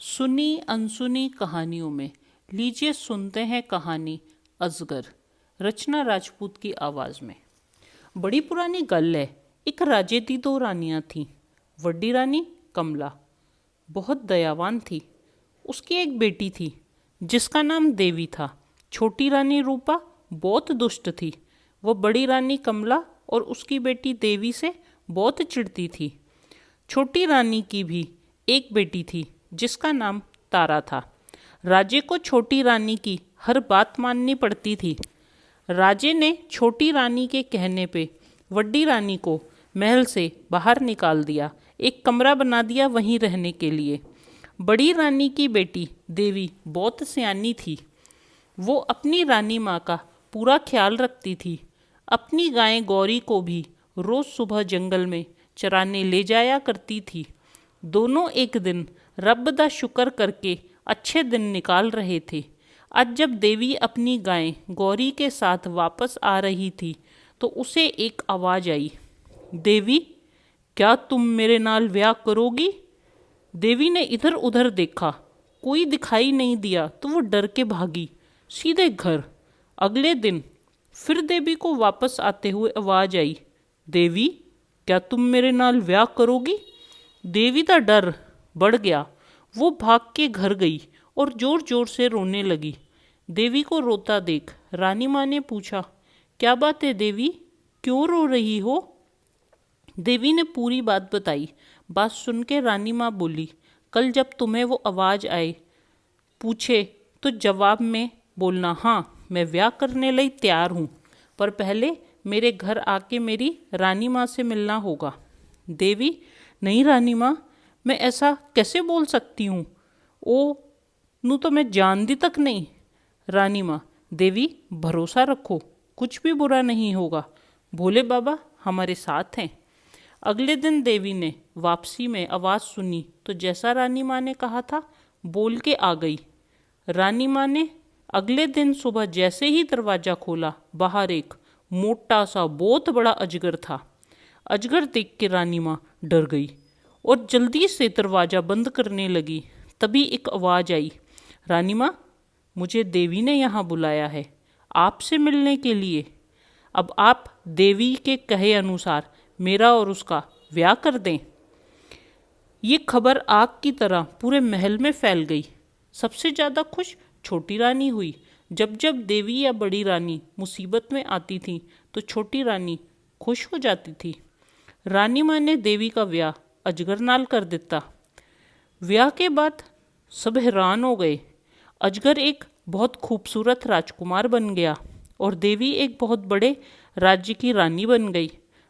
सुनी अनसुनी कहानियों में लीजिए सुनते हैं कहानी अजगर। रचना राजपूत की आवाज़ में। बड़ी पुरानी गल है। एक राजे दी दो रानियां थीं। वड्डी रानी कमला बहुत दयावान थी। उसकी एक बेटी थी जिसका नाम देवी था। छोटी रानी रूपा बहुत दुष्ट थी। वह बड़ी रानी कमला और उसकी बेटी देवी से बहुत चिढ़ती थी। छोटी रानी की भी एक बेटी थी जिसका नाम तारा था। राजे को छोटी रानी की हर बात माननी पड़ती थी। राजे ने छोटी रानी के कहने पे वड्डी रानी को महल से बाहर निकाल दिया, एक कमरा बना दिया वहीं रहने के लिए। बड़ी रानी की बेटी देवी बहुत सयानी थी। वो अपनी रानी माँ का पूरा ख्याल रखती थी। अपनी गाय गौरी को भी रोज़ सुबह जंगल में चराने ले जाया करती थी। दोनों एक दिन रब दा शुक्र करके अच्छे दिन निकाल रहे थे। आज जब देवी अपनी गाय गौरी के साथ वापस आ रही थी तो उसे एक आवाज़ आई, देवी क्या तुम मेरे नाल ब्याह करोगी? देवी ने इधर उधर देखा, कोई दिखाई नहीं दिया तो वो डर के भागी सीधे घर। अगले दिन फिर देवी को वापस आते हुए आवाज़ आई, देवी क्या तुम मेरे नाल ब्याह करोगी? देवी का डर बढ़ गया। वो भाग के घर गई और ज़ोर ज़ोर से रोने लगी। देवी को रोता देख रानी माँ ने पूछा, क्या बात है देवी, क्यों रो रही हो? देवी ने पूरी बात बताई। बात सुन के रानी माँ बोली, कल जब तुम्हें वो आवाज़ आए पूछे तो जवाब में बोलना, हाँ मैं ब्याह करने लिए तैयार हूँ, पर पहले मेरे घर आके मेरी रानी माँ से मिलना होगा। देवी, नहीं रानी माँ, मैं ऐसा कैसे बोल सकती हूँ? ओ नू तो मैं जानती तक नहीं। रानी माँ, देवी भरोसा रखो, कुछ भी बुरा नहीं होगा, भोले बाबा हमारे साथ हैं। अगले दिन देवी ने वापसी में आवाज़ सुनी तो जैसा रानी माँ ने कहा था बोल के आ गई। रानी माँ ने अगले दिन सुबह जैसे ही दरवाज़ा खोला, बाहर एक मोटा सा बहुत बड़ा अजगर था। अजगर देख के रानी माँ डर गई और जल्दी से दरवाज़ा बंद करने लगी। तभी एक आवाज़ आई, रानी माँ मुझे देवी ने यहाँ बुलाया है आपसे मिलने के लिए। अब आप देवी के कहे अनुसार मेरा और उसका ब्याह कर दें। ये खबर आग की तरह पूरे महल में फैल गई। सबसे ज़्यादा खुश छोटी रानी हुई। जब जब देवी या बड़ी रानी मुसीबत में आती थी तो छोटी रानी खुश हो जाती थी। रानी माँ ने देवी का ब्याह अजगर नाल कर दिता। ब्याह के बाद सब हैरान हो गए। अजगर एक बहुत खूबसूरत राजकुमार बन गया और देवी एक बहुत बड़े राज्य की रानी बन गई।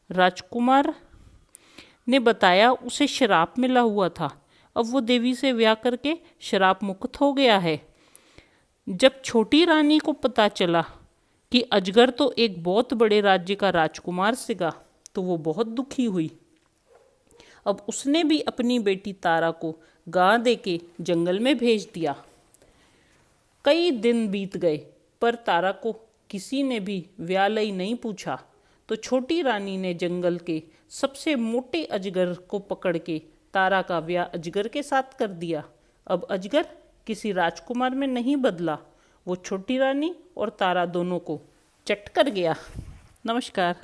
राजकुमार ने बताया उसे शराप मिला हुआ था। अब वो देवी से ब्याह करके शराप मुक्त हो गया है। जब छोटी रानी को पता चला कि अजगर तो एक बहुत बड़े राज्य का राजकुमार सिगा तो वो बहुत दुखी हुई। अब उसने भी अपनी बेटी तारा को गां देके जंगल में भेज दिया। कई दिन बीत गए पर तारा को किसी ने भी ब्याह लई नहीं पूछा। तो छोटी रानी ने जंगल के सबसे मोटे अजगर को पकड़ के तारा का ब्याह अजगर के साथ कर दिया। अब अजगर किसी राजकुमार में नहीं बदला, वो छोटी रानी और तारा दोनों को चट कर गया। नमस्कार।